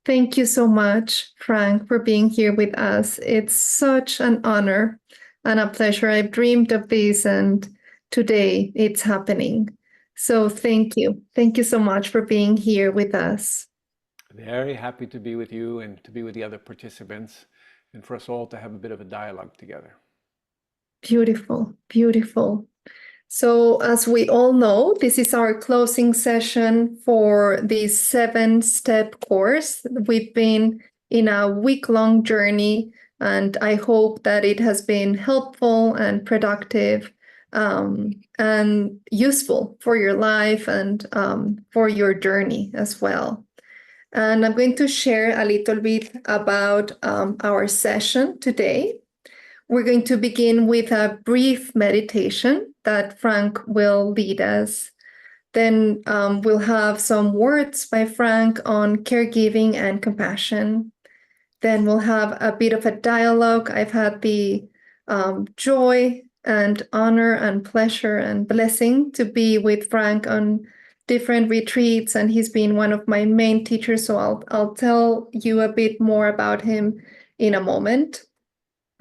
Thank you so much, Frank, for being here with us. It's such an honor and a pleasure. I've dreamed of this, and today it's happening. So thank you. Thank you so much for being here with us. Very happy to be with you and to be with the other participants and for us all to have a bit of a dialogue together. Beautiful, beautiful. So, as we all know, this is our closing session for the 7-step course. We've been in a week-long journey, and I hope that it has been helpful and productive and useful for your life and for your journey as well. And I'm going to share a little bit about our session today. We're going to begin with a brief meditation that Frank will lead us. Then we'll have some words by Frank on caregiving and compassion. Then we'll have a bit of a dialogue. I've had the joy and honor and pleasure and blessing to be with Frank on different retreats, and he's been one of my main teachers. So I'll tell you a bit more about him in a moment.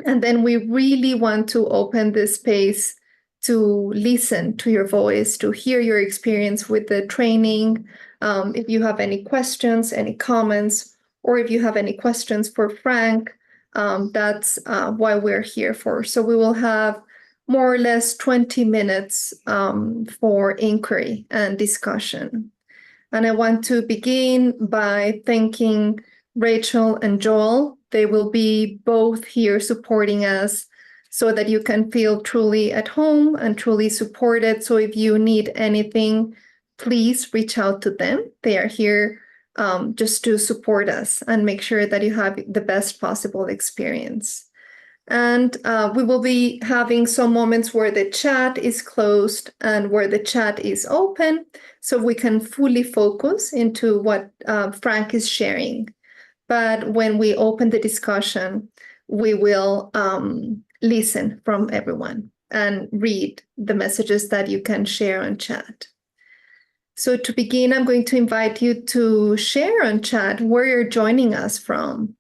And then we really want to open this space to listen to your voice, to hear your experience with the training. If you have any questions, any comments, or if you have any questions for Frank, that's why we're here for. So we will have more or less 20 minutes for inquiry and discussion. And I want to begin by thanking Rachel and Joel. They will be both here supporting us so that you can feel truly at home and truly supported. So if you need anything, please reach out to them. They are here just to support us and make sure that you have the best possible experience. And we will be having some moments where the chat is closed and where the chat is open, so we can fully focus into what Frank is sharing. But when we open the discussion, we will listen from everyone and read the messages that you can share on chat. So to begin, I'm going to invite you to share on chat where you're joining us from.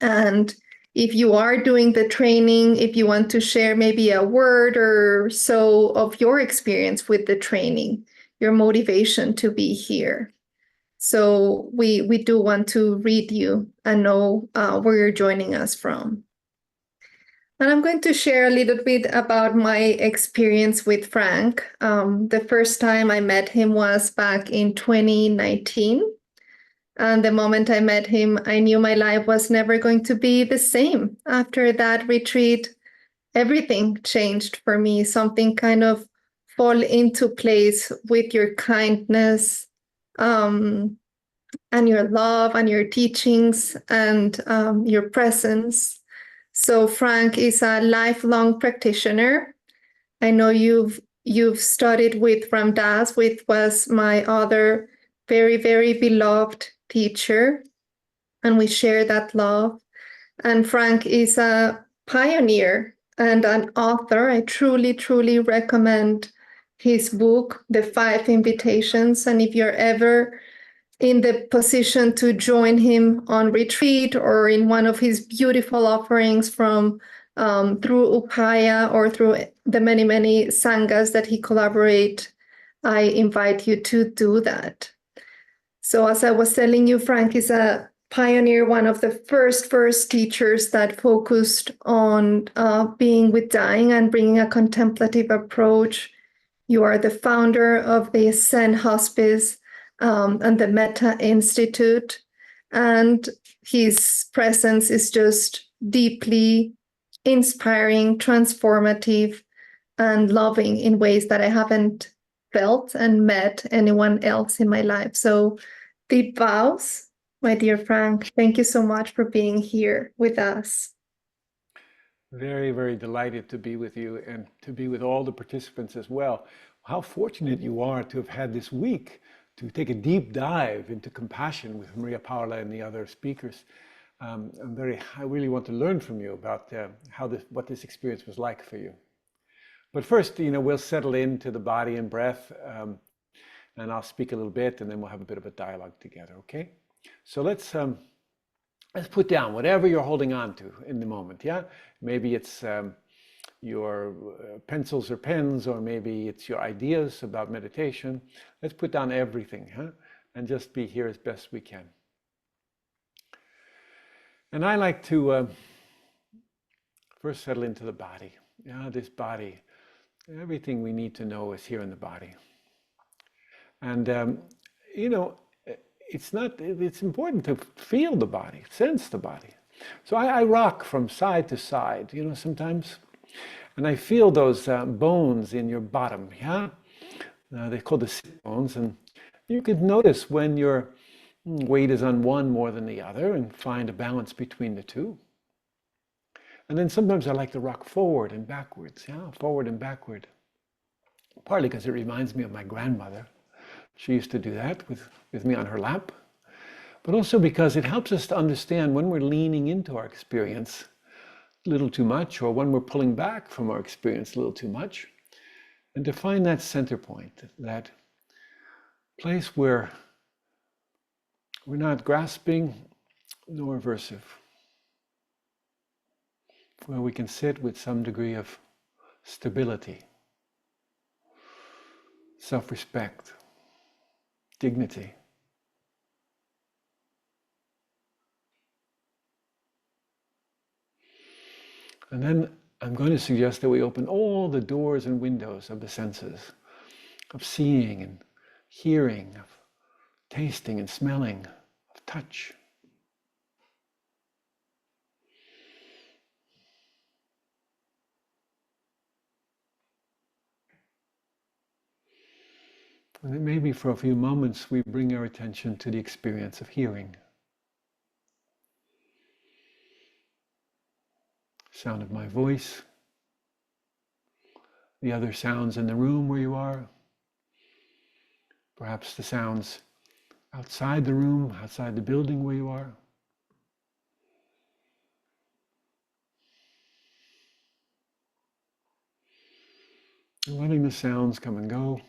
And if you are doing the training, if you want to share maybe a word or so of your experience with the training, your motivation to be here. So we do want to read you and know where you're joining us from. And I'm going to share a little bit about my experience with Frank. The first time I met him was back in 2019. And the moment I met him, I knew my life was never going to be the same. After that retreat, everything changed for me. Something kind of fall into place with your kindness and your love and your teachings and your presence. So Frank is a lifelong practitioner. I know you've studied with Ram Dass, which was my other very, very beloved teacher, and we share that love. And Frank is a pioneer and an author. I truly, truly recommend his book, The 5 Invitations. And if you're ever in the position to join him on retreat or in one of his beautiful offerings from through Upaya or through the many, many sanghas that he collaborate, I invite you to do that. So as I was telling you, Frank is a pioneer, one of the first teachers that focused on being with dying and bringing a contemplative approach. You are the founder of the Zen Hospice and the Metta Institute. And his presence is just deeply inspiring, transformative, and loving in ways that I haven't felt and met anyone else in my life. So deep bows, my dear Frank. Thank you so much for being here with us. Very, very delighted to be with you and to be with all the participants as well. How fortunate you are to have had this week to take a deep dive into compassion with Maria Paula and the other speakers. I really want to learn from you about what this experience was like for you. But first, we'll settle into the body and breath, and I'll speak a little bit, and then we'll have a bit of a dialogue together, okay? So let's put down whatever you're holding on to in the moment. Yeah, maybe it's your pencils or pens, or maybe it's your ideas about meditation. Let's put down everything, huh? And just be here as best we can. And I like to first settle into the body. Yeah, this body, everything we need to know is here in the body. And you know, it's important to feel the body, sense the body. So I rock from side to side, you know, sometimes, and I feel those bones in your bottom. Yeah, they're called the sit bones, and you could notice when your weight is on one more than the other, and find a balance between the two. And then sometimes I like to rock forward and backwards. Yeah, forward and backward. Partly because it reminds me of my grandmother. She used to do that with me on her lap. But also because it helps us to understand when we're leaning into our experience a little too much, or when we're pulling back from our experience a little too much, and to find that center point, that place where we're not grasping nor aversive, where we can sit with some degree of stability, self-respect, dignity. And then I'm going to suggest that we open all the doors and windows of the senses, of seeing and hearing, of tasting and smelling, of touch. And then maybe for a few moments we bring our attention to the experience of hearing. Sound of my voice, the other sounds in the room where you are, perhaps the sounds outside the room, outside the building where you are. And letting the sounds come and go.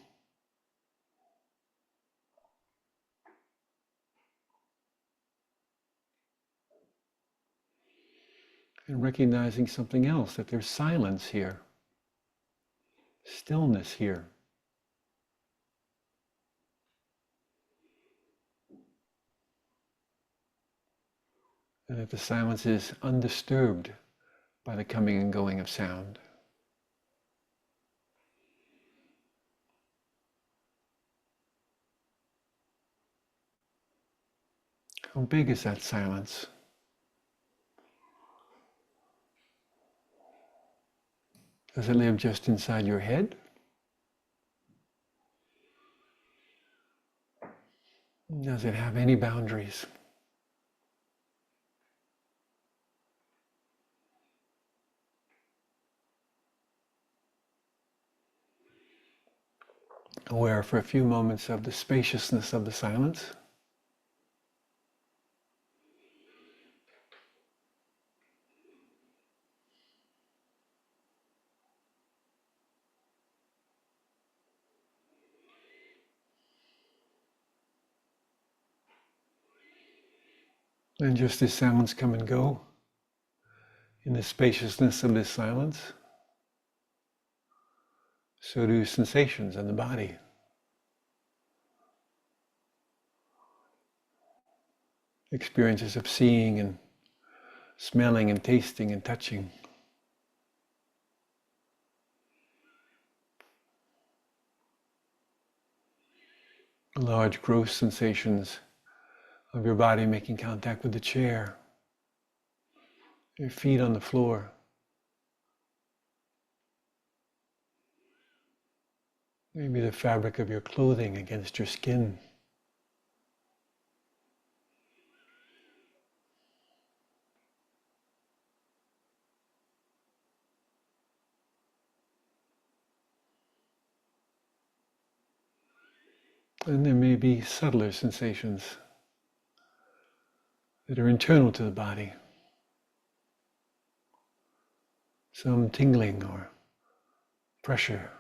And recognizing something else, that there's silence here, stillness here. And that the silence is undisturbed by the coming and going of sound. How big is that silence? Does it live just inside your head? Does it have any boundaries? Aware for a few moments of the spaciousness of the silence. And just as sounds come and go in the spaciousness of this silence, so do sensations in the body. Experiences of seeing and smelling and tasting and touching. Large gross sensations of your body making contact with the chair, your feet on the floor. Maybe the fabric of your clothing against your skin. And there may be subtler sensations that are internal to the body. Some tingling or pressure,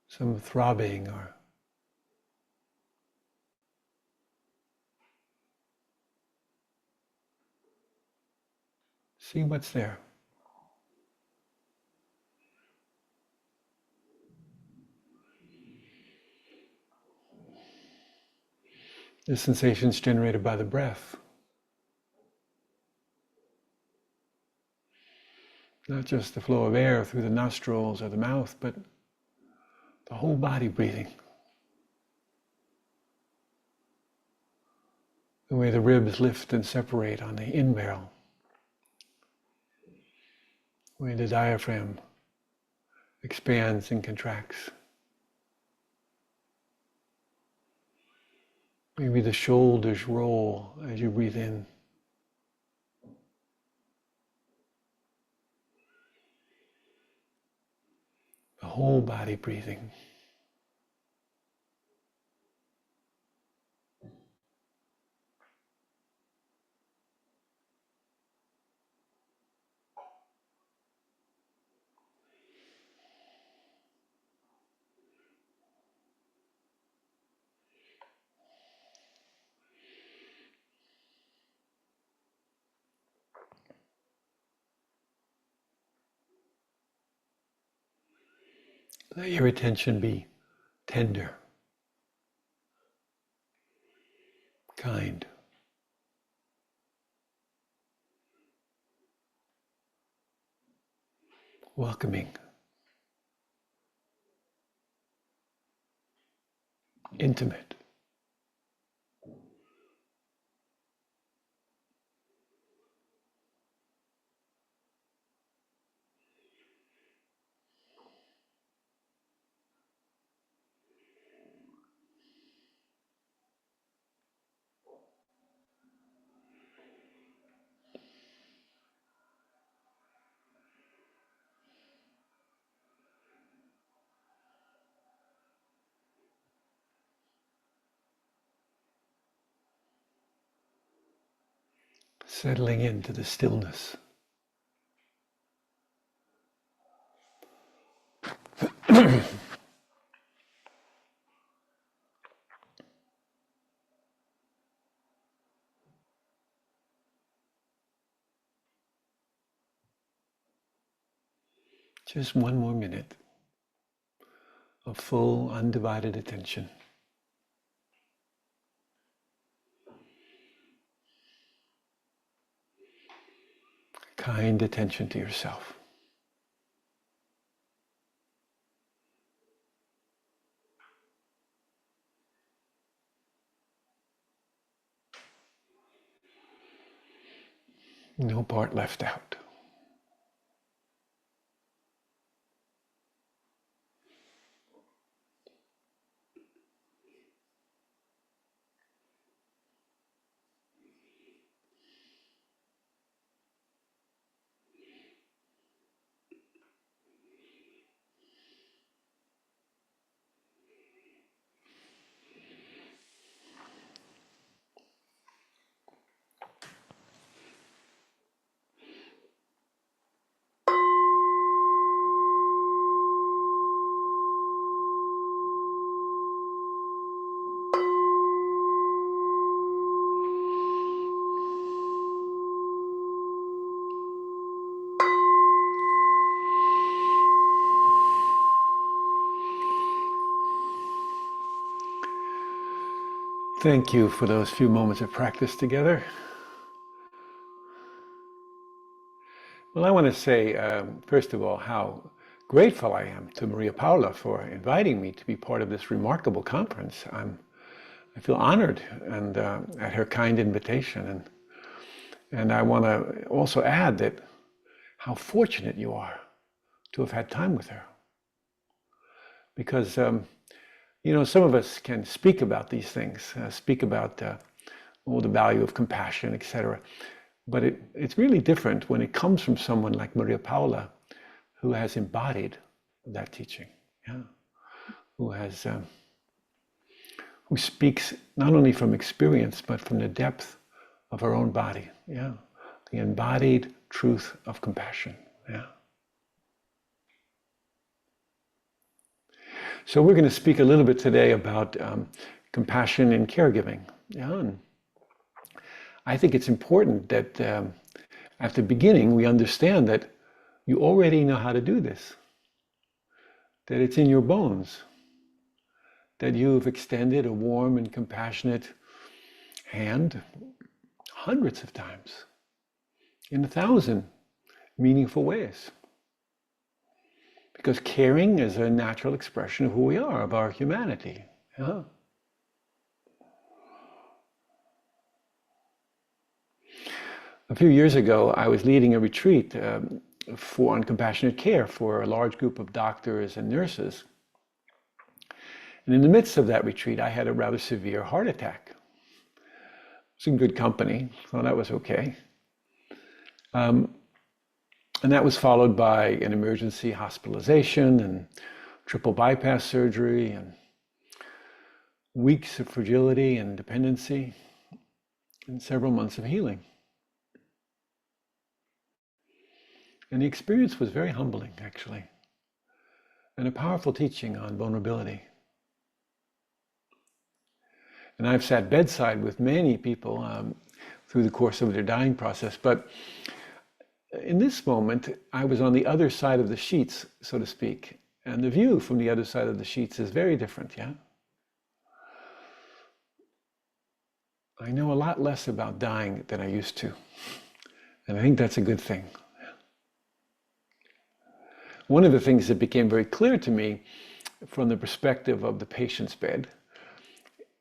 some throbbing or See what's there. The sensations generated by the breath. Not just the flow of air through the nostrils or the mouth, but the whole body breathing. The way the ribs lift and separate on the in-barrel. The way the diaphragm expands and contracts. Maybe the shoulders roll as you breathe in. The whole body breathing. Let your attention be tender, kind. Welcoming, intimate. Settling into the stillness. Just one more minute of full, undivided attention. Kind attention to yourself. No part left out. Thank you for those few moments of practice together. Well, I want to say, first of all, how grateful I am to Maria Paula for inviting me to be part of this remarkable conference. I feel honored and at her kind invitation. And I want to also add that how fortunate you are to have had time with her. Because some of us can speak about these things, speak about the value of compassion, etc. But it's really different when it comes from someone like Maria Paula, who has embodied that teaching, who speaks not only from experience, but from the depth of her own body, the embodied truth of compassion, So we're going to speak a little bit today about compassion in caregiving. And I think it's important that At the beginning, we understand that you already know how to do this, that it's in your bones, that you've extended a warm and compassionate hand hundreds of times in 1,000 meaningful ways. Because caring is a natural expression of who we are, of our humanity. Yeah? A few years ago, I was leading a retreat on compassionate care for a large group of doctors and nurses. And in the midst of that retreat, I had a rather severe heart attack. It was in good company, so that was okay. And that was followed by an emergency hospitalization and triple bypass surgery and weeks of fragility and dependency and several months of healing. And the experience was very humbling, actually, and a powerful teaching on vulnerability. And I've sat bedside with many people through the course of their dying process, but in this moment, I was on the other side of the sheets, so to speak, and the view from the other side of the sheets is very different, yeah? I know a lot less about dying than I used to, and I think that's a good thing. One of the things that became very clear to me from the perspective of the patient's bed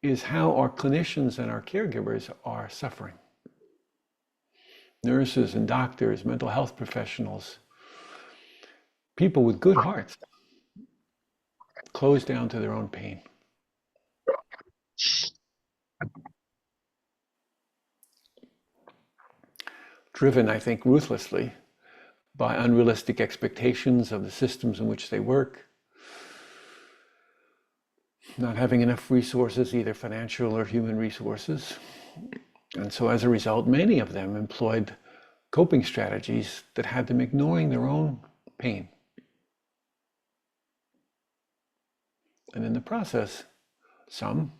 is how our clinicians and our caregivers are suffering. Nurses and doctors, mental health professionals, people with good hearts, closed down to their own pain. Driven, I think, ruthlessly by unrealistic expectations of the systems in which they work, not having enough resources, either financial or human resources. And so as a result, many of them employed coping strategies that had them ignoring their own pain. And in the process, some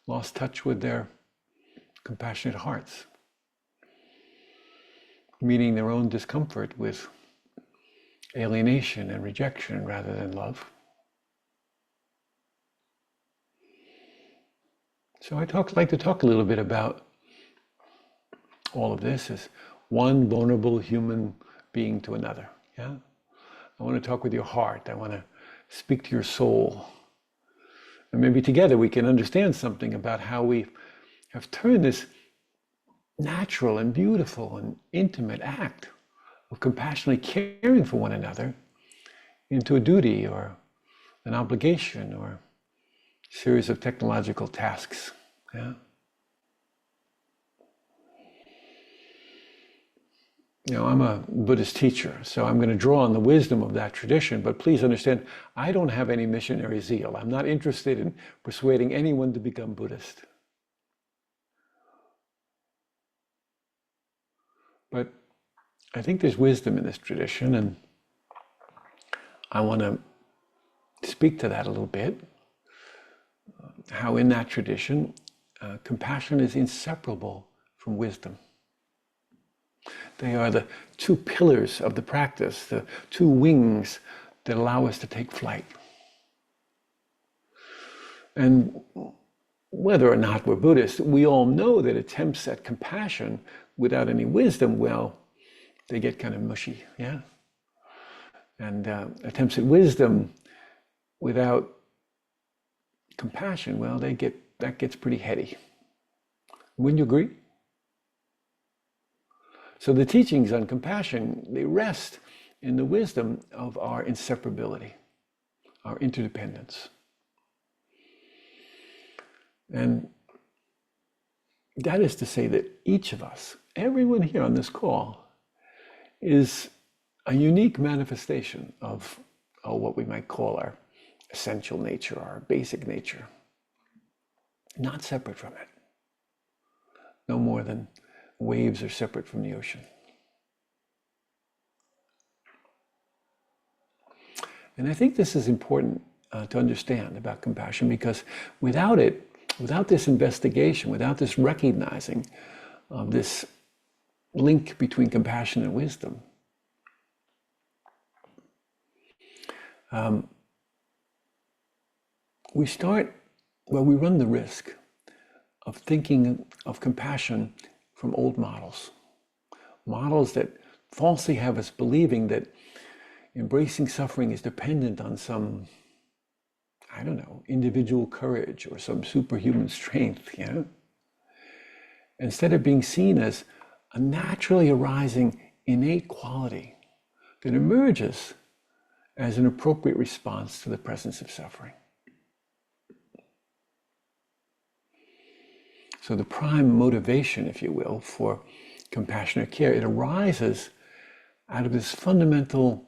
lost touch with their compassionate hearts, meeting their own discomfort with alienation and rejection rather than love. So I'd like to talk a little bit about all of this as one vulnerable human being to another. Yeah? I want to talk with your heart. I want to speak to your soul. And maybe together we can understand something about how we have turned this natural and beautiful and intimate act of compassionately caring for one another into a duty or an obligation or a series of technological tasks. Yeah? You know, I'm a Buddhist teacher, so I'm going to draw on the wisdom of that tradition, but please understand, I don't have any missionary zeal. I'm not interested in persuading anyone to become Buddhist. But I think there's wisdom in this tradition, and I want to speak to that a little bit. How in that tradition, compassion is inseparable from wisdom. They are the two pillars of the practice, the two wings that allow us to take flight. And whether or not we're Buddhist, we all know that attempts at compassion without any wisdom, well, they get kind of mushy, yeah? And attempts at wisdom without compassion, well, that gets pretty heady. Wouldn't you agree? So the teachings on compassion, they rest in the wisdom of our inseparability, our interdependence. And that is to say that each of us, everyone here on this call, is a unique manifestation of what we might call our essential nature, our basic nature, not separate from it, no more than waves are separate from the ocean. And I think this is important to understand about compassion, because without it, without this investigation, without this recognizing of this link between compassion and wisdom. We run the risk of thinking of compassion from old models that falsely have us believing that embracing suffering is dependent on some, I don't know, individual courage or some superhuman strength, instead of being seen as a naturally arising innate quality that emerges as an appropriate response to the presence of suffering. So the prime motivation, if you will, for compassionate care, it arises out of this fundamental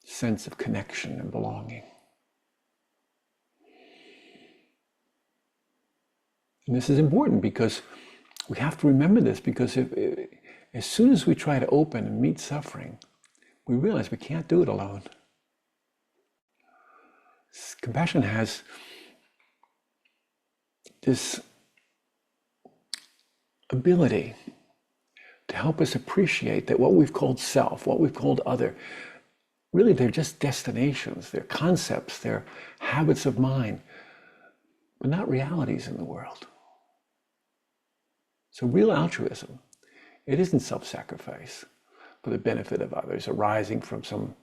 sense of connection and belonging. And this is important because we have to remember this, because as soon as we try to open and meet suffering, we realize we can't do it alone. Compassion has this ability to help us appreciate that what we've called self, what we've called other, really they're just destinations, they're concepts, they're habits of mind, but not realities in the world. So real altruism, it isn't self-sacrifice for the benefit of others arising from some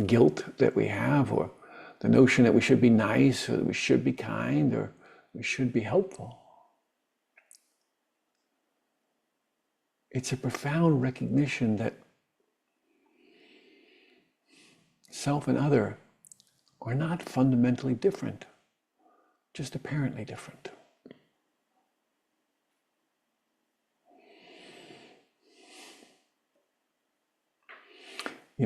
guilt that we have, or the notion that we should be nice, or that we should be kind, or we should be helpful. It's a profound recognition that self and other are not fundamentally different, just apparently different. The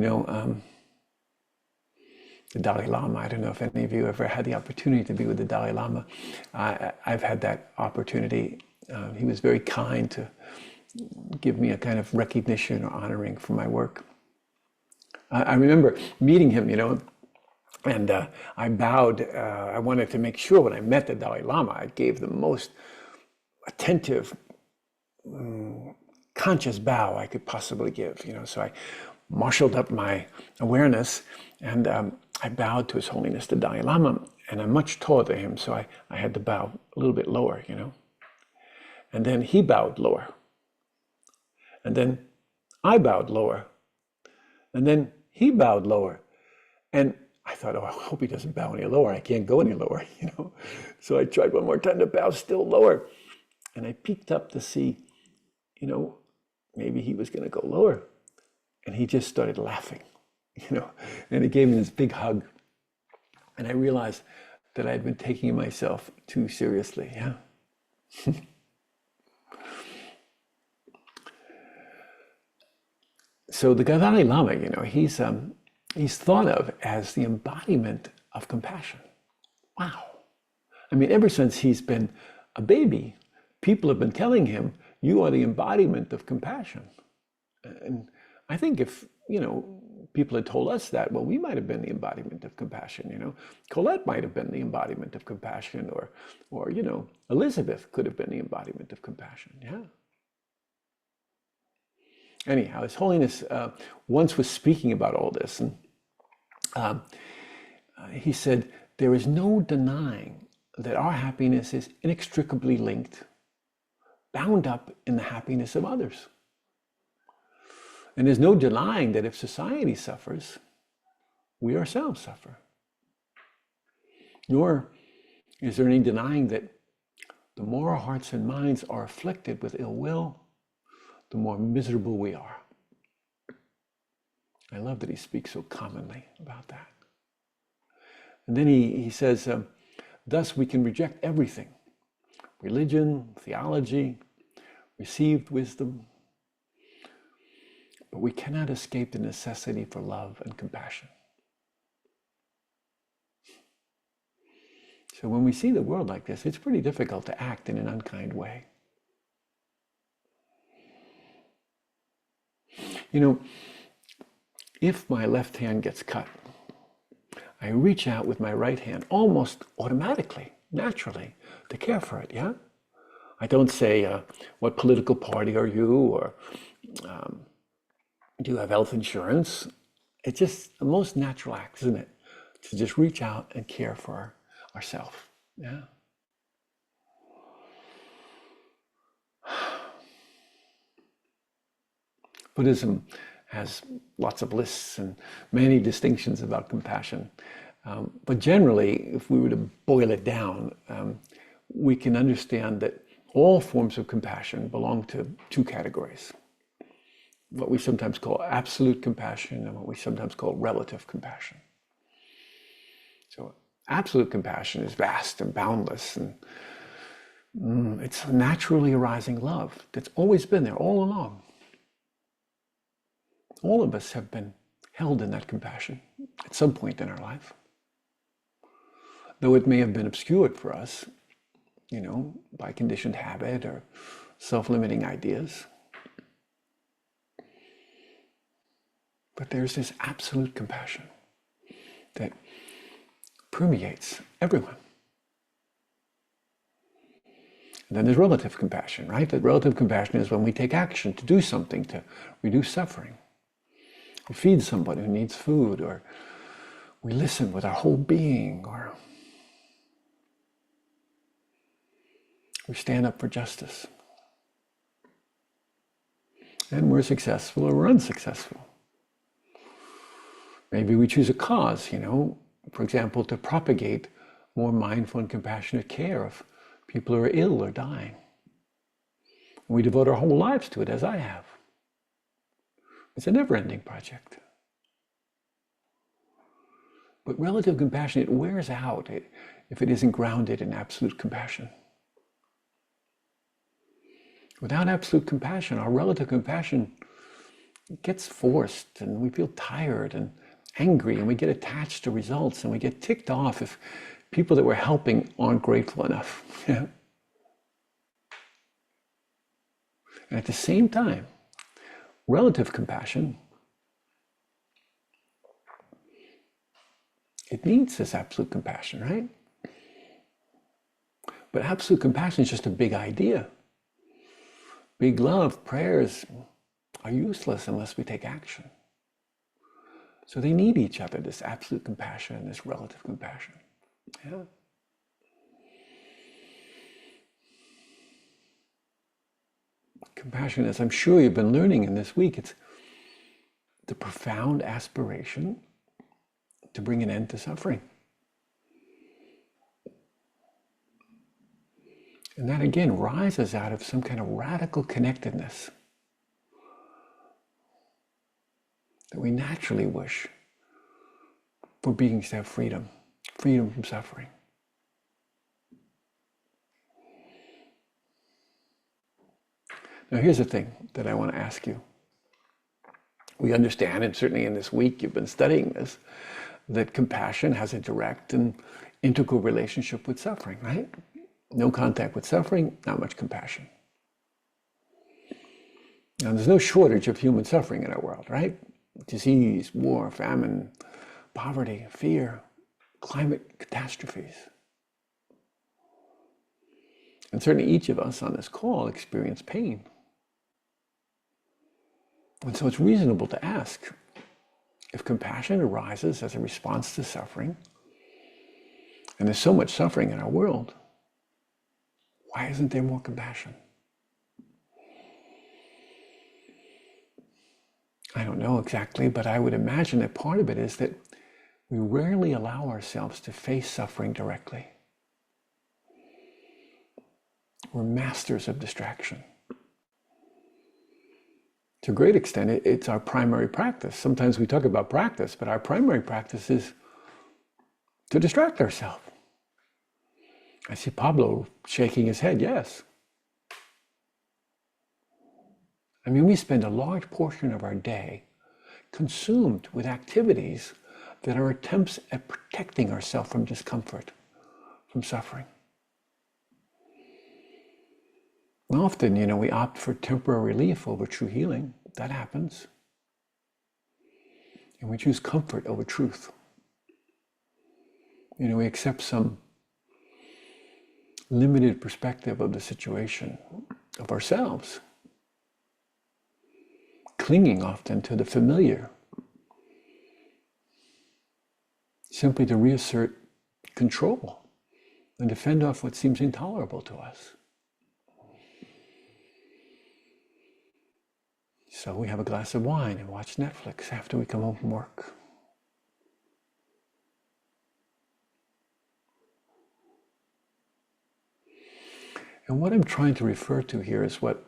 Dalai Lama, I don't know if any of you ever had the opportunity to be with the Dalai Lama. I've had that opportunity. He was very kind to give me a kind of recognition or honoring for my work. I remember meeting him, and I bowed. I wanted to make sure when I met the Dalai Lama, I gave the most attentive, conscious bow I could possibly give, So I marshaled up my awareness, and I bowed to His Holiness the Dalai Lama, and I'm much taller than him, so I had to bow a little bit lower, And then he bowed lower. And then I bowed lower. And then he bowed lower. And I thought, I hope he doesn't bow any lower. I can't go any lower, So I tried one more time to bow still lower. And I peeked up to see, maybe he was going to go lower. And he just started laughing, And he gave me this big hug. And I realized that I had been taking myself too seriously, So the Dalai Lama, he's thought of as the embodiment of compassion. Wow. I mean, ever since he's been a baby, people have been telling him, you are the embodiment of compassion. And I think if, people had told us that, well, we might have been the embodiment of compassion, Colette might have been the embodiment of compassion, or Elizabeth could have been the embodiment of compassion, Anyhow, His Holiness once was speaking about all this, and he said, there is no denying that our happiness is inextricably linked, bound up in the happiness of others. And there's no denying that if society suffers, we ourselves suffer. Nor is there any denying that the more our hearts and minds are afflicted with ill will, the more miserable we are. I love that he speaks so commonly about that. And then he says, thus we can reject everything, religion, theology, received wisdom, but we cannot escape the necessity for love and compassion. So when we see the world like this, it's pretty difficult to act in an unkind way. If my left hand gets cut, I reach out with my right hand almost automatically, naturally, to care for it, I don't say, what political party are you, or Do you have health insurance? It's just the most natural act, isn't it? To just reach out and care for ourselves. Yeah. Buddhism has lots of lists and many distinctions about compassion. But generally, if we were to boil it down, we can understand that all forms of compassion belong to two categories. What we sometimes call absolute compassion and what we sometimes call relative compassion. So absolute compassion is vast and boundless, and it's a naturally arising love that's always been there all along. All of us have been held in that compassion at some point in our life. Though it may have been obscured for us, by conditioned habit or self-limiting ideas. But there's this absolute compassion that permeates everyone. And then there's relative compassion, right? That relative compassion is when we take action to do something to reduce suffering. We feed somebody who needs food, or we listen with our whole being, or we stand up for justice. And we're successful or we're unsuccessful. Maybe we choose a cause, for example, to propagate more mindful and compassionate care of people who are ill or dying. We devote our whole lives to it, as I have. It's a never-ending project. But relative compassion, it wears out if it isn't grounded in absolute compassion. Without absolute compassion, our relative compassion gets forced, and we feel tired and angry, and we get attached to results, and we get ticked off if people that we're helping aren't grateful enough. And at the same time, relative compassion, it needs this absolute compassion, right? But absolute compassion is just a big idea. Big love, prayers are useless unless we take action. So they need each other, this absolute compassion and this relative compassion. Yeah. Compassion, as I'm sure you've been learning in this week, it's the profound aspiration to bring an end to suffering. And that again rises out of some kind of radical connectedness that we naturally wish for beings to have freedom from suffering. Now here's the thing that I want to ask you. We understand, and certainly in this week you've been studying this, that compassion has a direct and integral relationship with suffering, right? No contact with suffering, not much compassion. Now there's no shortage of human suffering in our world, right? Disease, war, famine, poverty, fear, climate catastrophes. And certainly each of us on this call experience pain. And so it's reasonable to ask, if compassion arises as a response to suffering, and there's so much suffering in our world, why isn't there more compassion? I don't know exactly, but I would imagine that part of it is that we rarely allow ourselves to face suffering directly. We're masters of distraction. To a great extent, it's our primary practice. Sometimes we talk about practice, but our primary practice is to distract ourselves. I see Pablo shaking his head, yes. I mean, we spend a large portion of our day consumed with activities that are attempts at protecting ourselves from discomfort, from suffering. And often, we opt for temporary relief over true healing. That happens. And we choose comfort over truth. We accept some limited perspective of the situation, of ourselves. clinging often to the familiar, simply to reassert control and defend off what seems intolerable to us. So we have a glass of wine and watch Netflix after we come home from work. And what I'm trying to refer to here is what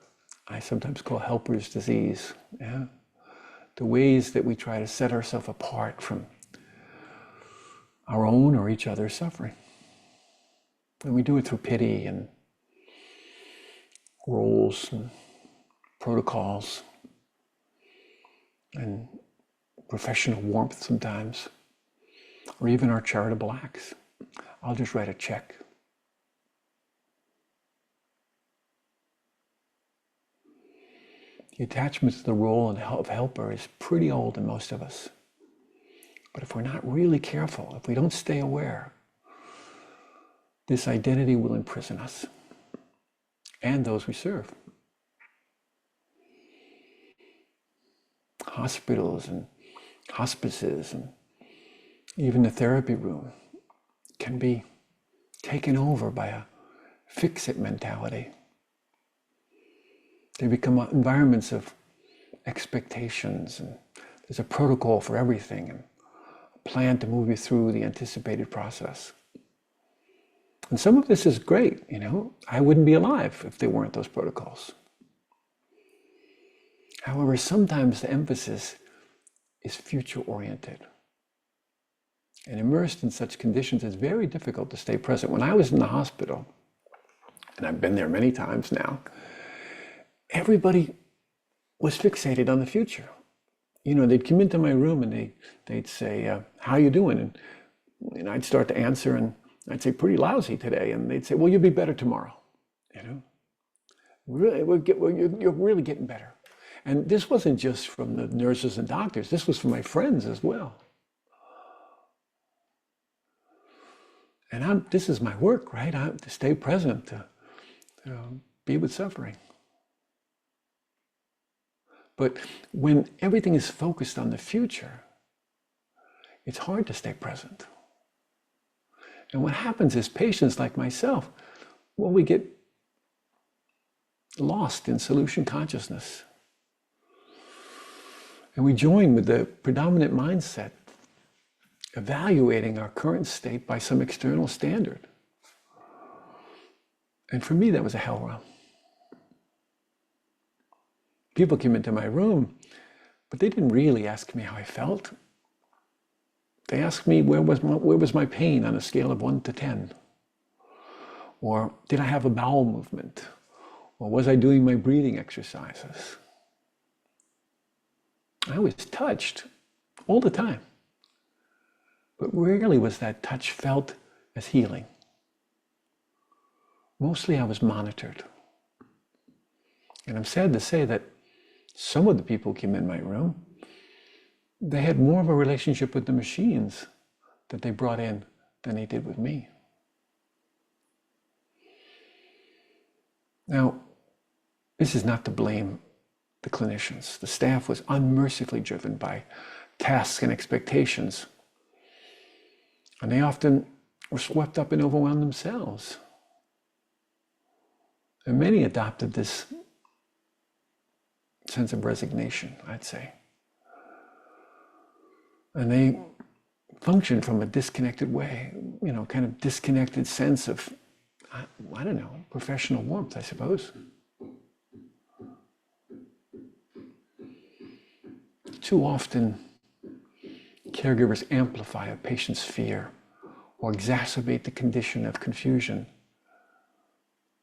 I sometimes call helper's disease. Yeah? The ways that we try to set ourselves apart from our own or each other's suffering. And we do it through pity and roles and protocols and professional warmth sometimes, or even our charitable acts. I'll just write a check. The attachment to the role of helper is pretty old in most of us. But if we're not really careful, if we don't stay aware, this identity will imprison us and those we serve. Hospitals and hospices and even the therapy room can be taken over by a fix-it mentality. They become environments of expectations, and there's a protocol for everything and a plan to move you through the anticipated process. And some of this is great, you know. I wouldn't be alive if there weren't those protocols. However, sometimes the emphasis is future-oriented. And immersed in such conditions, it's very difficult to stay present. When I was in the hospital, and I've been there many times now, everybody was fixated on the future. You know, they'd come into my room and they'd say, how you doing? And I'd start to answer and I'd say, pretty lousy today. And they'd say, well, you'll be better tomorrow. You know, really, you're really getting better. And this wasn't just from the nurses and doctors. This was from my friends as well. And this is my work, right? To stay present, to be with suffering. But when everything is focused on the future, it's hard to stay present. And what happens is patients like myself, well, we get lost in solution consciousness. And we join with the predominant mindset, evaluating our current state by some external standard. And for me, that was a hell realm. People came into my room, but they didn't really ask me how I felt. They asked me where was my pain on a scale of 1 to 10? Or did I have a bowel movement? Or was I doing my breathing exercises? I was touched all the time. But rarely was that touch felt as healing. Mostly I was monitored. And I'm sad to say that some of the people who came in my room, they had more of a relationship with the machines that they brought in than they did with me. Now, this is not to blame the clinicians. The staff was unmercifully driven by tasks and expectations. And they often were swept up and overwhelmed themselves. And many adopted this sense of resignation, I'd say. And they functioned from a disconnected way, you know, kind of disconnected sense of, I don't know, professional warmth, I suppose. Too often, caregivers amplify a patient's fear or exacerbate the condition of confusion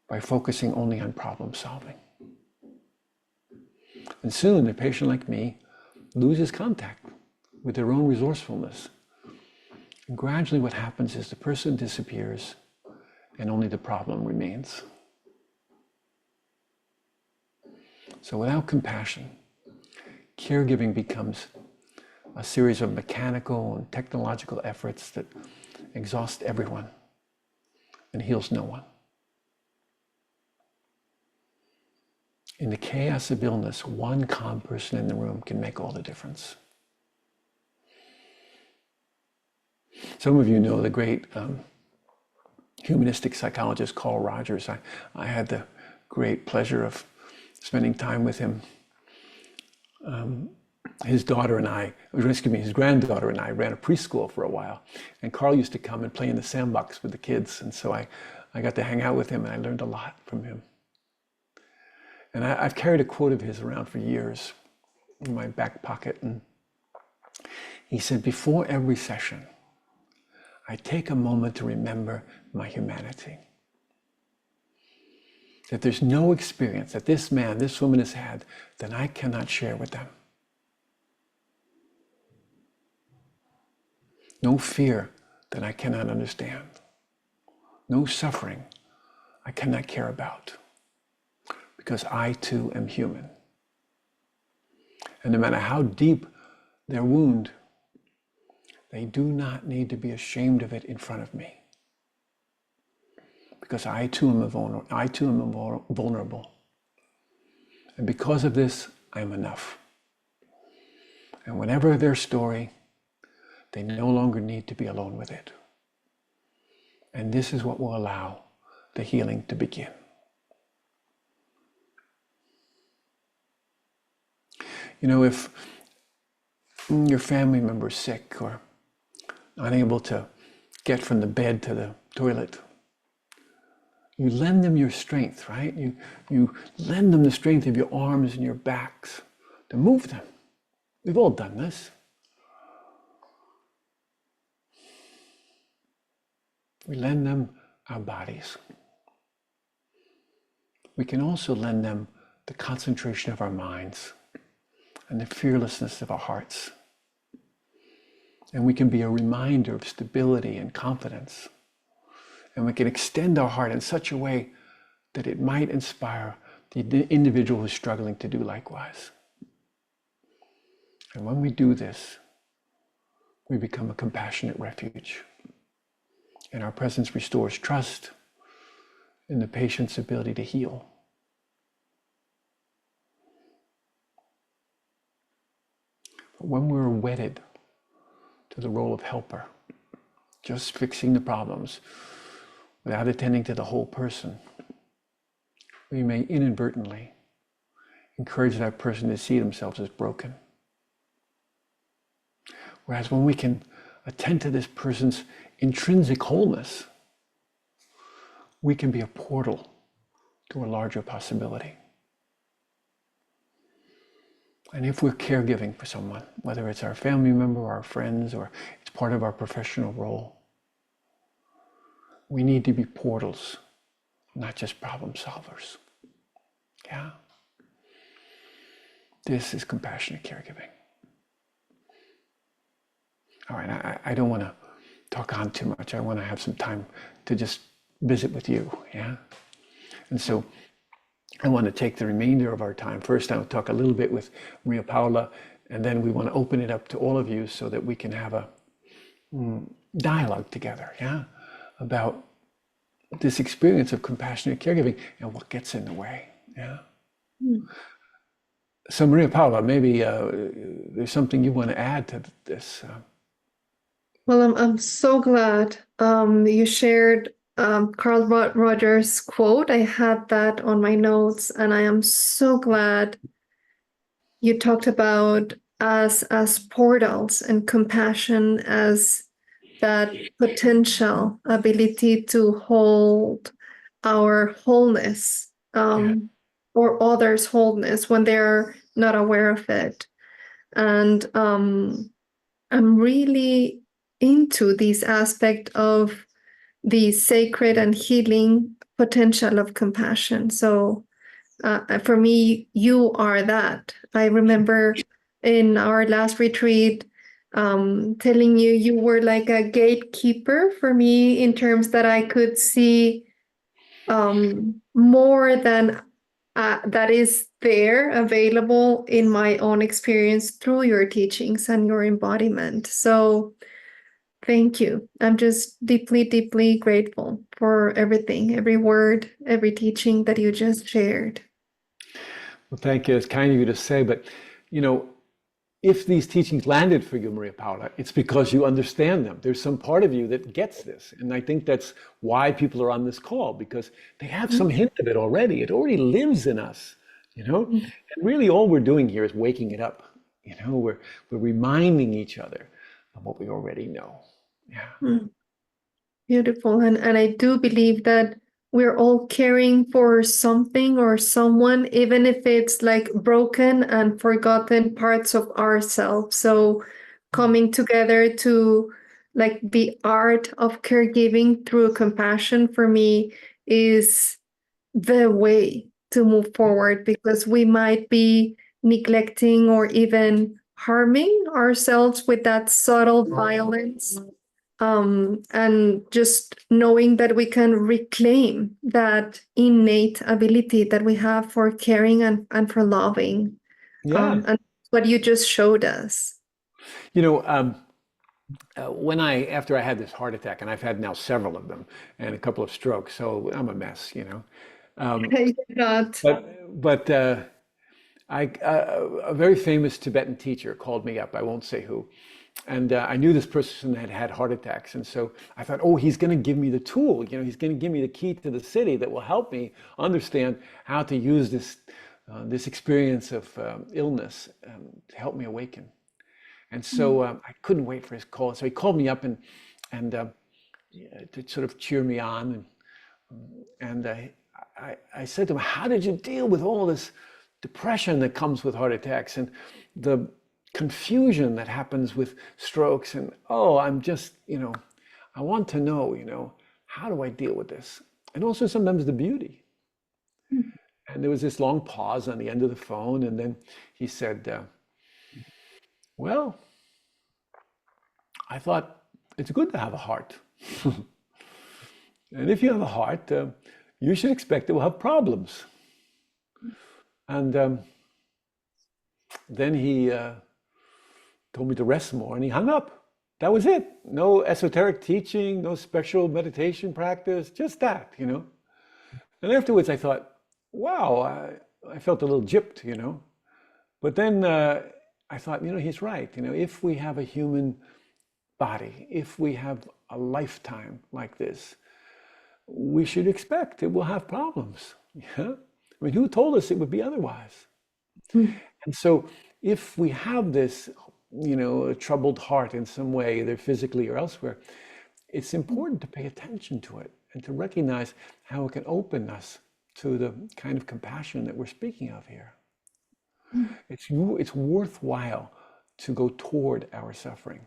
by focusing only on problem solving. And soon, a patient like me loses contact with their own resourcefulness. And gradually what happens is the person disappears and only the problem remains. So without compassion, caregiving becomes a series of mechanical and technological efforts that exhaust everyone and heals no one. In the chaos of illness, one calm person in the room can make all the difference. Some of you know the great humanistic psychologist Carl Rogers. I had the great pleasure of spending time with him. His daughter and I, excuse me, his granddaughter and I ran a preschool for a while. And Carl used to come and play in the sandbox with the kids. And so I got to hang out with him, and I learned a lot from him. And I've carried a quote of his around for years in my back pocket. And he said, before every session, I take a moment to remember my humanity. That there's no experience that this man, this woman has had that I cannot share with them. No fear that I cannot understand. No suffering I cannot care about. Because I too am human. And no matter how deep their wound, they do not need to be ashamed of it in front of me. Because I too am vulnerable. And because of this, I am enough. And whenever their story, they no longer need to be alone with it. And this is what will allow the healing to begin. You know, if your family member is sick or unable to get from the bed to the toilet, you lend them your strength, right? You lend them the strength of your arms and your backs to move them. We've all done this. We lend them our bodies. We can also lend them the concentration of our minds and the fearlessness of our hearts. And we can be a reminder of stability and confidence. And we can extend our heart in such a way that it might inspire the individual who's struggling to do likewise. And when we do this, we become a compassionate refuge. And our presence restores trust in the patient's ability to heal. But when we're wedded to the role of helper, just fixing the problems without attending to the whole person, we may inadvertently encourage that person to see themselves as broken. Whereas when we can attend to this person's intrinsic wholeness, we can be a portal to a larger possibility. And if we're caregiving for someone, whether it's our family member or our friends, or it's part of our professional role, we need to be portals, not just problem solvers. Yeah? This is compassionate caregiving. All right, I don't want to talk on too much. I want to have some time to just visit with you, yeah? And so I want to take the remainder of our time. First, I'll talk a little bit with Maria Paula, and then we want to open it up to all of you so that we can have a dialogue together, yeah? About this experience of compassionate caregiving and what gets in the way, yeah? So Maria Paula, maybe there's something you want to add to this. Well, I'm so glad you shared Carl Rogers' quote. I had that on my notes, and I am so glad you talked about us as portals and compassion as that potential ability to hold our wholeness or others' wholeness when they're not aware of it. And I'm really into this aspect of the sacred and healing potential of compassion. So for me, you are that. I remember in our last retreat telling you you were like a gatekeeper for me in terms that I could see more than that is there available in my own experience through your teachings and your embodiment. So thank you. I'm just deeply, deeply grateful for everything, every word, every teaching that you just shared. Well, thank you. It's kind of you to say, but you know, if these teachings landed for you, Maria Paula, it's because you understand them. There's some part of you that gets this. And I think that's why people are on this call, because they have some hint of it already. It already lives in us, you know? And really all we're doing here is waking it up. You know, we're reminding each other of what we already know. Yeah. Mm. Beautiful. And I do believe that we're all caring for something or someone, even if it's like broken and forgotten parts of ourselves. So coming together to like the art of caregiving through compassion for me is the way to move forward, because we might be neglecting or even harming ourselves with that subtle violence, and just knowing that we can reclaim that innate ability that we have for caring and for loving. Yeah. And what you just showed us. You know, after I had this heart attack, and I've had now several of them and a couple of strokes, so I'm a mess, you know. You're not. But a very famous Tibetan teacher called me up. I won't say who. And I knew this person had had heart attacks. And so I thought, oh, he's going to give me the tool. You know, he's going to give me the key to the city that will help me understand how to use this experience of illness to help me awaken. And so I couldn't wait for his call. So he called me up and to sort of cheer me on. And I said to him, how did you deal with all this depression that comes with heart attacks and the confusion that happens with strokes? And I'm just, you know, I want to know, you know, how do I deal with this? And also sometimes the beauty. And there was this long pause on the end of the phone. And then he said, well, I thought it's good to have a heart. And if you have a heart, you should expect it will have problems. And then he told me to rest more, and he hung up. That was it. No esoteric teaching, no special meditation practice, just that, you know. And afterwards I thought, wow, I felt a little gypped, you know. But then I thought, you know, he's right. You know, if we have a human body, if we have a lifetime like this, we should expect it will have problems. Yeah? I mean, who told us it would be otherwise? And so if we have this, you know, a troubled heart in some way, either physically or elsewhere, it's important to pay attention to it and to recognize how it can open us to the kind of compassion that we're speaking of here. It's worthwhile to go toward our suffering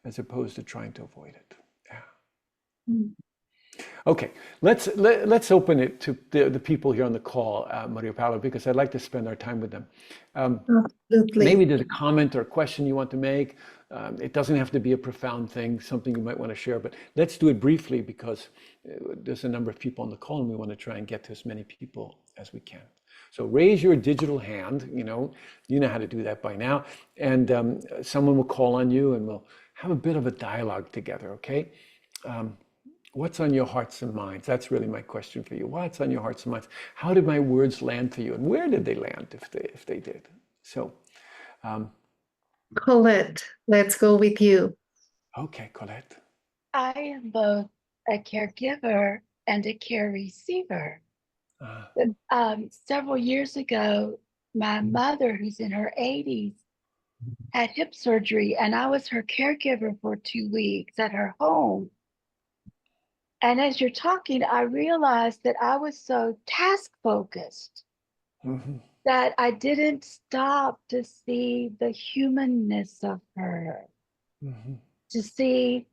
as opposed to trying to avoid it. Yeah. Okay, let's open it to the people here on the call, Maria Paula, because I'd like to spend our time with them. Absolutely. Maybe there's a comment or a question you want to make. It doesn't have to be a profound thing, something you might want to share, but let's do it briefly because there's a number of people on the call and we want to try and get to as many people as we can. So raise your digital hand, you know how to do that by now, and someone will call on you and we'll have a bit of a dialogue together, okay? What's on your hearts and minds? That's really my question for you. What's on your hearts and minds? How did my words land for you? And where did they land if they did? So, Colette, let's go with you. okay, Colette. I am both a caregiver and a care receiver. Several years ago, my mother, who's in her 80s, had hip surgery, and I was her caregiver for 2 weeks at her home. And as you're talking, I realized that I was so task focused that I didn't stop to see the humanness of her, to see,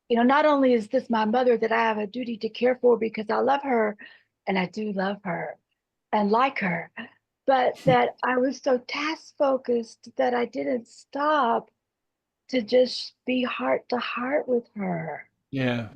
you know, not only is this my mother that I have a duty to care for because I love her, and I do love her and like her, but that I was so task focused that I didn't stop to just be heart to heart with her. Yeah.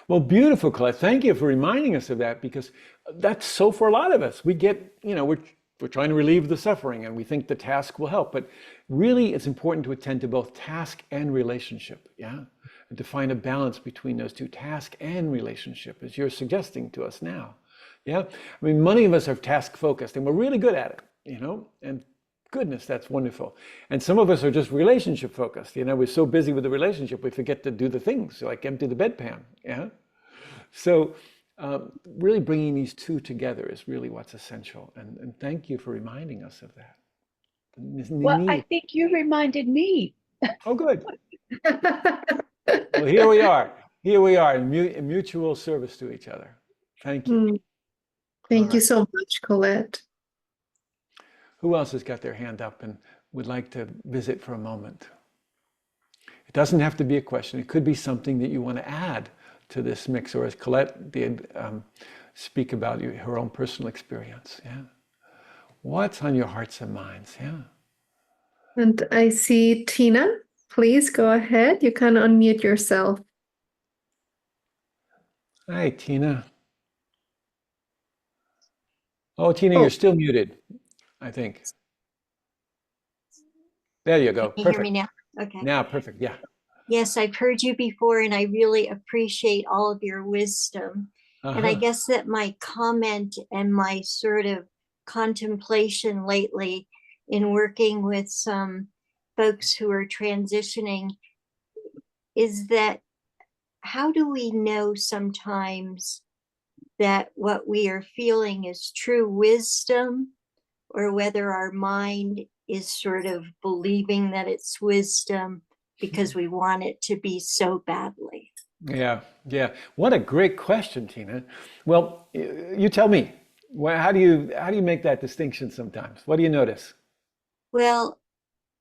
Well, beautiful, Colette. Thank you for reminding us of that, because that's so for a lot of us. We get, you know, we're trying to relieve the suffering and we think the task will help, but really it's important to attend to both task and relationship, yeah? And to find a balance between those two, task and relationship, as you're suggesting to us now, yeah? I mean, many of us are task focused and we're really good at it, you know, and goodness, that's wonderful. And some of us are just relationship focused. You know, we're so busy with the relationship, we forget to do the things like empty the bedpan. Yeah. So really bringing these two together is really what's essential. And thank you for reminding us of that. Well, I think you reminded me. Oh, good. Well, here we are. Here we are in mutual service to each other. Thank you. All Thank you right. so much, Colette. Who else has got their hand up and would like to visit for a moment? It doesn't have to be a question. It could be something that you want to add to this mix, or as Colette did, speak about her own personal experience. Yeah. What's on your hearts and minds? Yeah. And I see Tina. Please go ahead. You can unmute yourself. Hi, Tina. Oh, Tina, Oh, you're still muted, I think. There you go. Can you hear me Perfect. now? Okay. Now, perfect. Yeah. Yes, I've heard you before, and I really appreciate all of your wisdom. And I Uh-huh. guess that my comment and my sort of contemplation lately in working with some folks who are transitioning is that how do we know sometimes that what we are feeling is true wisdom, or whether our mind is sort of believing that it's wisdom because we want it to be so badly? Yeah, yeah. What a great question, Tina. Well, you tell me. How do you make that distinction sometimes? What do you notice? Well,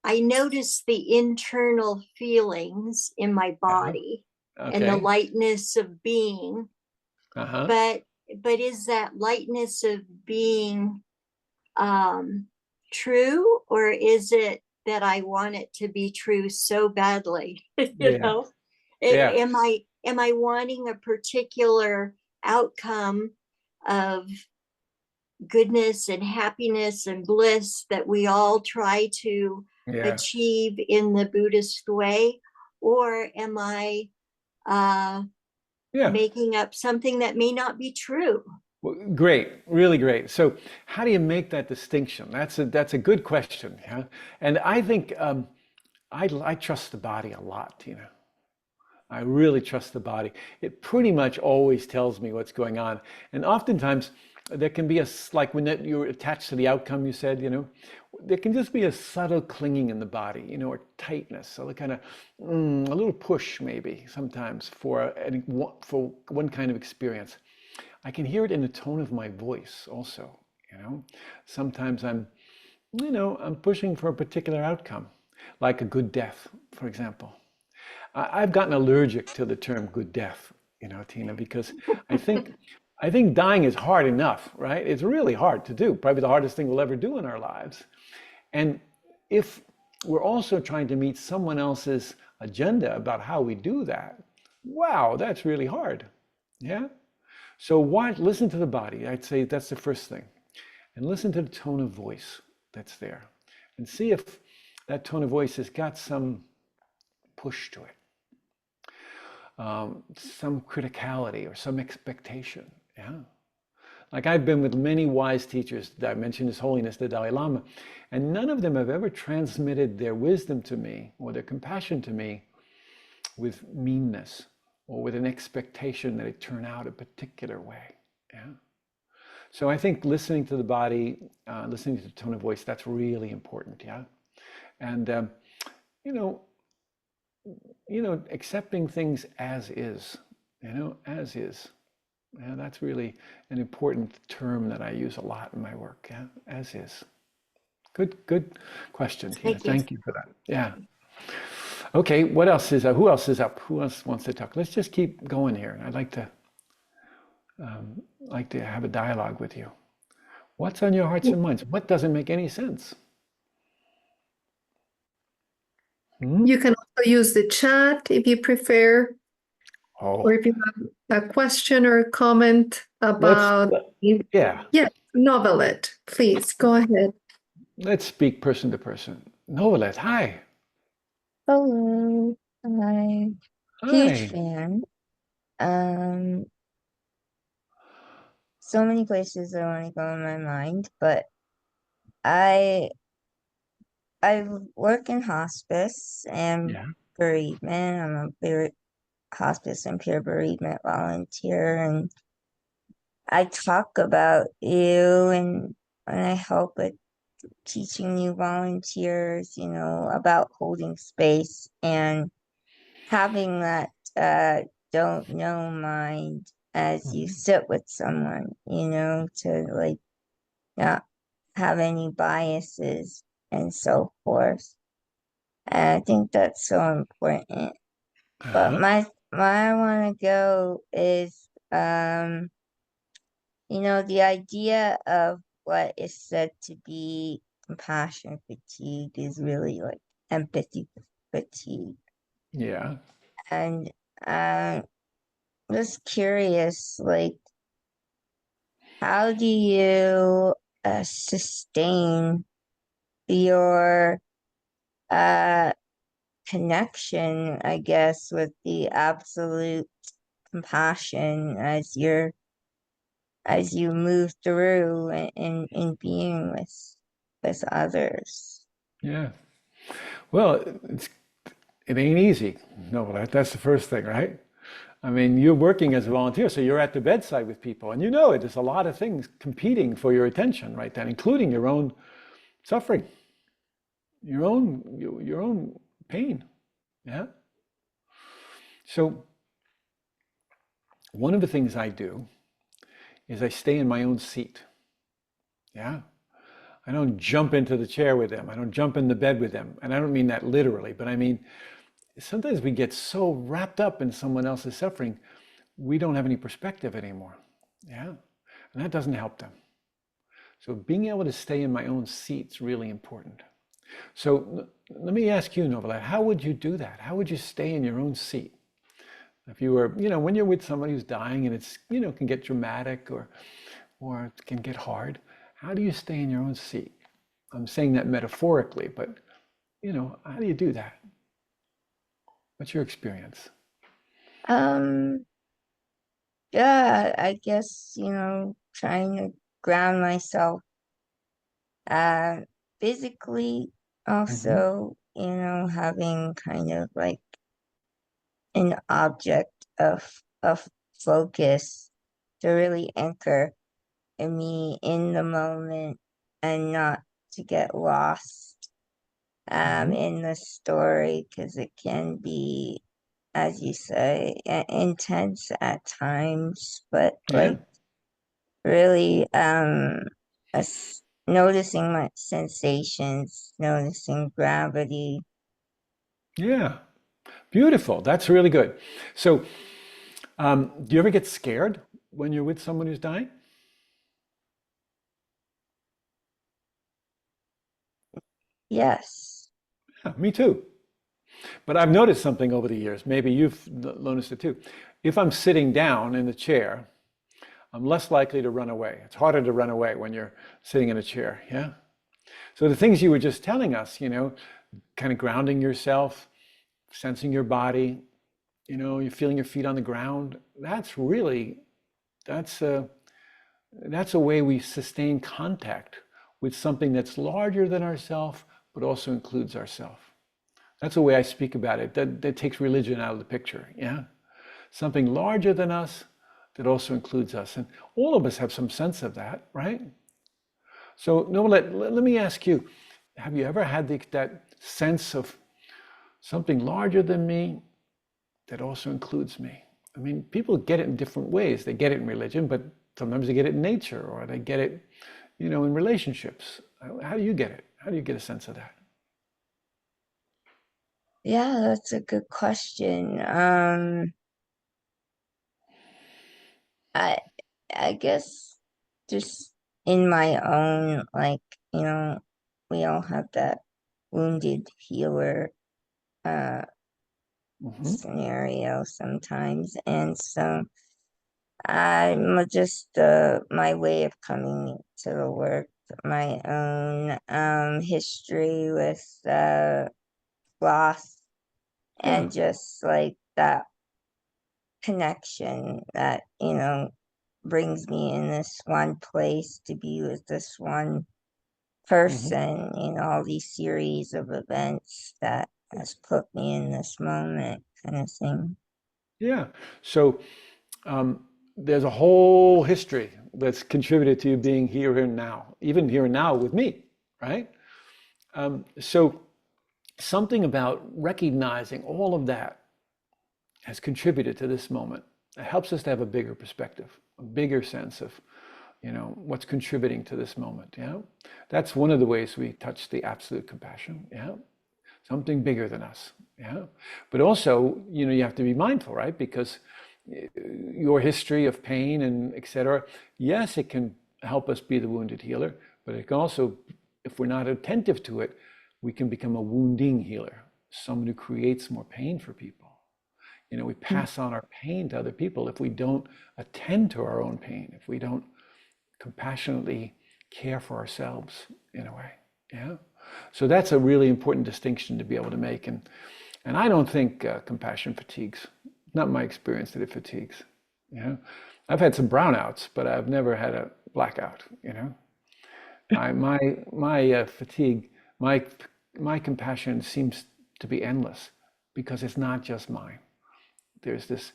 I notice the internal feelings in my Uh-huh. body and the Okay. lightness of being, Uh-huh. but is that lightness of being um true, or is it that I want it to be true so badly? You Yeah. know, Yeah. am I wanting a particular outcome of goodness and happiness and bliss that we all try to Yeah. achieve in the Buddhist way, or am I uh Yeah. making up something that may not be true? Well, great. Really great. So, how do you make that distinction? That's a good question. Yeah. And I think I trust the body a lot, Tina. I really trust the body. It pretty much always tells me what's going on. And oftentimes there can be like when you're attached to the outcome, you said, you know, there can just be a subtle clinging in the body, you know, or tightness, so kind of a little push maybe sometimes for one kind of experience. I can hear it in the tone of my voice also, you know. Sometimes I'm pushing for a particular outcome, like a good death, for example. I've gotten allergic to the term good death, you know, Tina, because I think I think dying is hard enough, right? It's really hard to do, probably the hardest thing we'll ever do in our lives. And if we're also trying to meet someone else's agenda about how we do that, wow, that's really hard. Yeah? So listen to the body. I'd say that's the first thing. And listen to the tone of voice that's there. And see if that tone of voice has got some push to it, some criticality or some expectation. Yeah. Like I've been with many wise teachers that I mentioned His Holiness the Dalai Lama, and none of them have ever transmitted their wisdom to me or their compassion to me with meanness or with an expectation that it turn out a particular way. Yeah. So I think listening to the body, listening to the tone of voice, that's really important. Yeah. And you know, accepting things as is, as is. Yeah, that's really an important term that I use a lot in my work. Yeah, as is. Good question, Tina. Thank you. Thank you for that. Yeah. Okay, what else is up? Who else is up? Who else wants to talk? Let's just keep going here. I'd like to have a dialogue with you. What's on your hearts and minds? What doesn't make any sense? Hmm? You can also use the chat if you prefer, or Oh, if you have a question or a comment let's about, yeah. yeah, novelet, please go ahead. Let's speak person to person. Novelet, hi. Hello. Hi. Huge Hi. fan. Um, so many places I want to go in my mind, but I work in hospice and Yeah. bereavement. I'm a hospice and peer bereavement volunteer, and I talk about you and I help with teaching new volunteers, about holding space and having that don't know mind as you Mhm. sit with someone, to like not have any biases and so forth. And I think that's so important. But Uh-huh. my I want to go is the idea of what is said to be compassion fatigue is really like empathy fatigue. Yeah. And I'm just curious, like, how do you sustain your uh, connection, I guess, with the absolute compassion as you move through in being with others? Yeah. Well, it ain't easy. No, that's the first thing, right? I mean, you're working as a volunteer, so you're at the bedside with people, and you know it. There's a lot of things competing for your attention right then, including your own suffering, your own pain. Yeah. So one of the things I do is I stay in my own seat. Yeah. I don't jump into the chair with them. I don't jump in the bed with them. And I don't mean that literally, but I mean, sometimes we get so wrapped up in someone else's suffering, we don't have any perspective anymore. Yeah. And that doesn't help them. So being able to stay in my own seat is really important. So let me ask you, Novelat, how would you do that? How would you stay in your own seat? If you were, when you're with somebody who's dying and it's, can get dramatic or it can get hard, how do you stay in your own seat? I'm saying that metaphorically, but, how do you do that? What's your experience? Um, yeah, I guess, trying to ground myself uh physically, Hmm. also, having kind of like an object of focus to really anchor me in the moment and not to get lost Hmm. in the story, because it can be, as you say, intense at times, but Yeah. like really noticing my sensations, noticing gravity. Yeah. Beautiful. That's really good. So, do you ever get scared when you're with someone who's dying? Yes. Yeah, me too. But I've noticed something over the years. Maybe you've noticed it too. If I'm sitting down in the chair, I'm less likely to run away. It's harder to run away when you're sitting in a chair. Yeah. So the things you were just telling us, kind of grounding yourself, sensing your body, you're feeling your feet on the ground. That's a that's a way we sustain contact with something that's larger than ourself, but also includes ourself. That's the way I speak about it. That takes religion out of the picture. Yeah. Something larger than us that also includes us. And all of us have some sense of that, right? So, no, let me ask you, have you ever had that sense of something larger than me that also includes me? I mean, people get it in different ways. They get it in religion, but sometimes they get it in nature or they get it, in relationships. How do you get it? How do you get a sense of that? Yeah, that's a good question. I I guess just in my own, like, we all have that wounded healer uh Hmm. scenario sometimes. And so I'm just my way of coming to the work, my own history with loss, Yeah. and just like that connection that, brings me in this one place to be with this one person in all these series of events that has put me in this moment, kind of thing. Yeah. So there's a whole history that's contributed to you being here and now, even here and now with me, right? So something about recognizing all of that has contributed to this moment. It helps us to have a bigger perspective, a bigger sense of, what's contributing to this moment. Yeah, that's one of the ways we touch the absolute compassion. Yeah, something bigger than us. Yeah, but also, you have to be mindful, right? Because your history of pain and etc. Yes, it can help us be the wounded healer, but it can also, if we're not attentive to it, we can become a wounding healer, someone who creates more pain for people. We pass on our pain to other people if we don't attend to our own pain, if we don't compassionately care for ourselves in a way. Yeah. So that's a really important distinction to be able to make. And I don't think compassion fatigues. Not my experience that it fatigues. I've had some brownouts, but I've never had a blackout. My fatigue, my compassion seems to be endless because it's not just mine. There's this,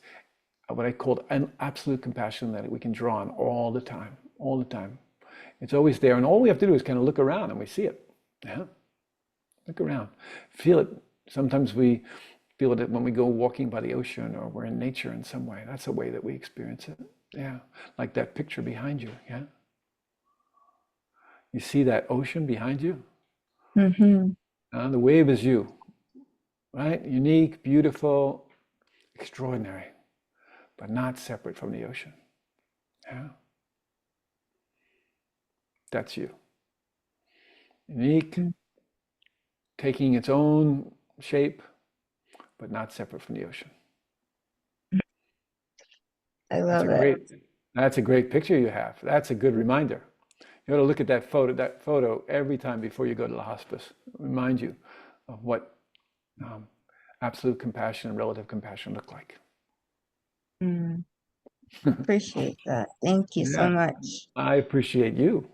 what I call an absolute compassion that we can draw on all the time, all the time. It's always there. And all we have to do is kind of look around and we see it. Yeah. Look around, feel it. Sometimes we feel it when we go walking by the ocean or we're in nature in some way. That's a way that we experience it. Yeah. Like that picture behind you. Yeah. You see that ocean behind you? The wave is you, right? Unique, beautiful, extraordinary, but not separate from the ocean. Yeah. That's you. Unique, taking its own shape, but not separate from the ocean. I love it. That's a great picture you have. That's a good reminder. You ought to look at that photo every time before you go to the hospice. Remind you of what absolute compassion and relative compassion look like. Appreciate that. Thank you so much. I appreciate you.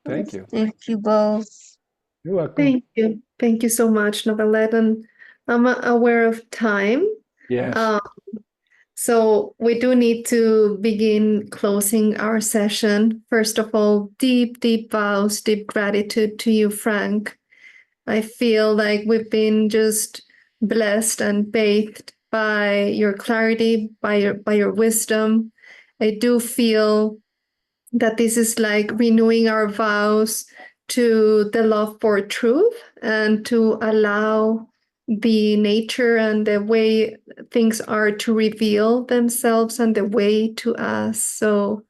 Thank you. Thank you both. You're welcome. Thank you. Thank you so much, Novelette. And I'm aware of time. Yes. So we do need to begin closing our session. First of all, deep, deep vows, deep gratitude to you, Frank. I feel like we've been just blessed and bathed by your clarity, by your wisdom. I do feel that this is like renewing our vows to the love for truth and to allow the nature and the way things are to reveal themselves and the way to us. So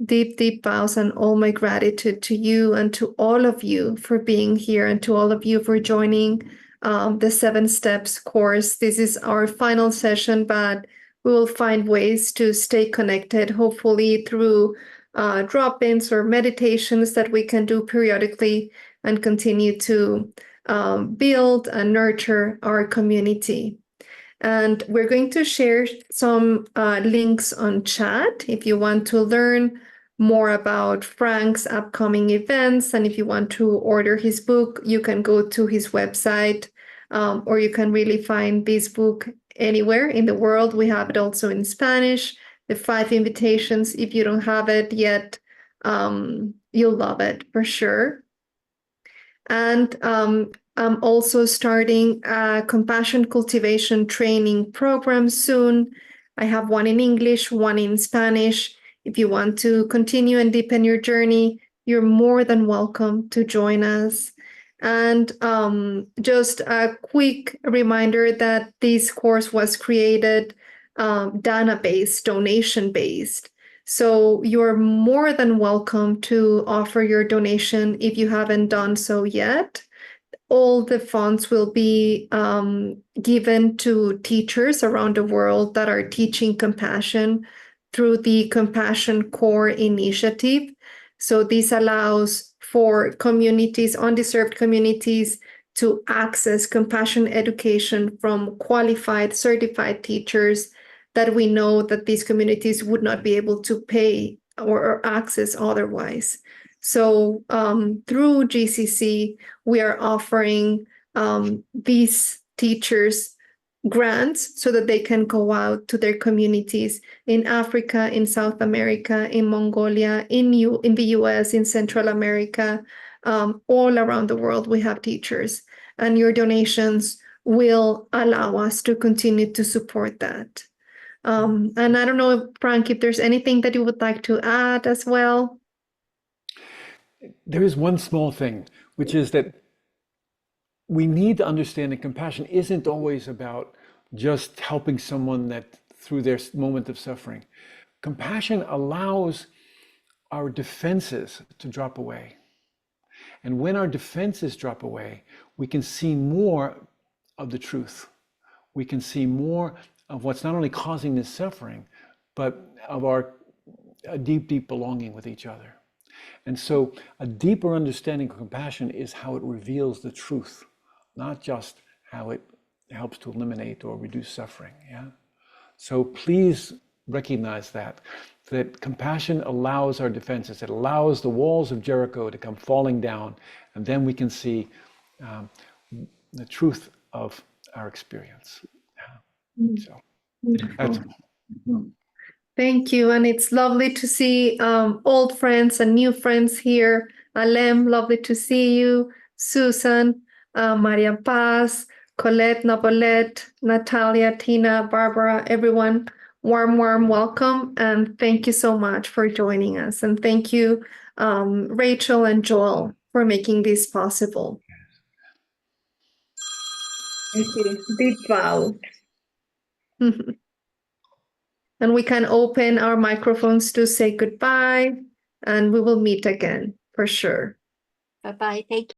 deep, deep vows and all my gratitude to you and to all of you for being here and to all of you for joining the 7 Steps course. This is our final session, but we will find ways to stay connected, hopefully through drop-ins or meditations that we can do periodically and continue to build and nurture our community. And we're going to share some links on chat if you want to learn more about Frank's upcoming events. And if you want to order his book, you can go to his website, or you can really find this book anywhere in the world. We have it also in Spanish, the 5 invitations. If you don't have it yet, you'll love it for sure. And I'm also starting a compassion cultivation training program soon. I have one in English, one in Spanish. If you want to continue and deepen your journey, you're more than welcome to join us. And just a quick reminder that this course was created Dana-based, donation-based. So you're more than welcome to offer your donation if you haven't done so yet. All the funds will be given to teachers around the world that are teaching compassion through the Compassion Core initiative. So this allows for communities, undeserved communities, to access compassion education from qualified, certified teachers that we know that these communities would not be able to pay or access otherwise. So through GCC, we are offering these teachers grants so that they can go out to their communities in Africa, in South America, in Mongolia, in the US, in Central America, all around the world. We have teachers, and your donations will allow us to continue to support that. And I don't know, Frank, if there's anything that you would like to add as well. There is one small thing, which is that we need to understand that compassion isn't always about just helping someone that through their moment of suffering. Compassion allows our defenses to drop away. And when our defenses drop away, we can see more of the truth. We can see more of what's not only causing this suffering, but of our deep, deep belonging with each other. And so a deeper understanding of compassion is how it reveals the truth, not just how it helps to eliminate or reduce suffering. Yeah. So please recognize that compassion allows our defenses. It allows the walls of Jericho to come falling down, and then we can see the truth of our experience. Yeah. So that's. Thank you. And it's lovely to see old friends and new friends here. Alem, lovely to see you. Susan, Maria Paz, Colette, Nabolette, Natalia, Tina, Barbara, everyone, warm welcome. And thank you so much for joining us. And thank you, Rachel and Joel, for making this possible. Thank you. Deep bow. And we can open our microphones to say goodbye, and we will meet again for sure. Bye-bye. Thank